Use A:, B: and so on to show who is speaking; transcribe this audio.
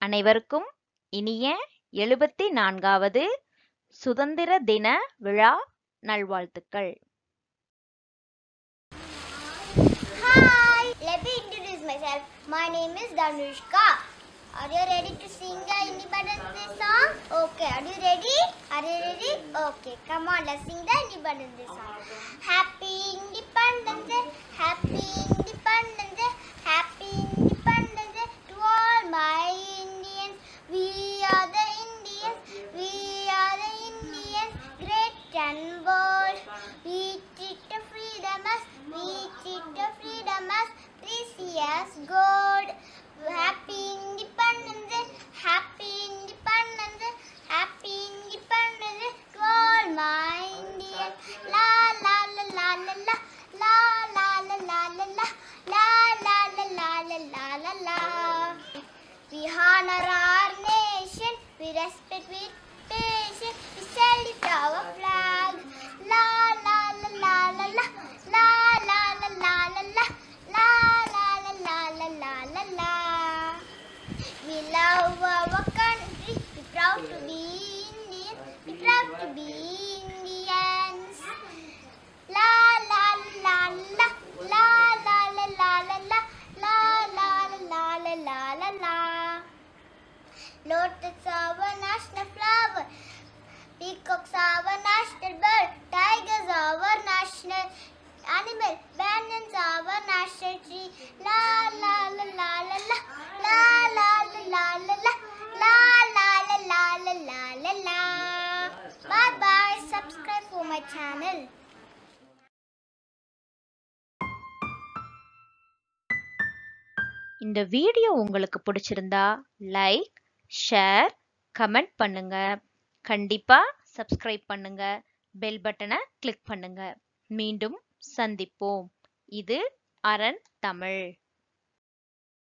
A: அனைவருக்கும் இனிய 74வது சுதந்திர தின விழா நல்வாழ்த்துக்கள்.
B: Hi, let me introduce myself. My name is Danushka. Are you ready to sing the Independence Day song? Okay, are you ready? Are you ready? Okay, come on, let's sing the Independence Day song. Happy Independence Day, Happy Independence Day, Happy Independence Day to all my Indians. We are the Indians, we are the Indians, great and bold. We treat the freedom as, we treat the freedom as precious gold. Happy Independence Day, Happy Independence Day, Happy Independence Day to all my Indians. La la la la la la, la la la la la la, la la la la la la la la. We honor our nation, we respect with patience, we salute our flag. La la la la la la, la la la la la la, la la la la la la la la. We love our country, we proud to be Indians, we proud to be Indians. La la la la la, la la la la la la, la la la la la la la. Lotus our national flower, peacocks our national bird, tigers our national animal, banyans our national tree. La la la la la la, la la la la la la, la la la la la la la la. Bye bye, subscribe for my channel.
A: இந்த video உங்களுக்கு பிடிச்சிருந்தா like, share, comment பண்ணுங்க. கண்டிப்பா subscribe பண்ணுங்க. Bell பட்டனை click பண்ணுங்க. மீண்டும் சந்திப்போம். இது அரண் தமிழ்.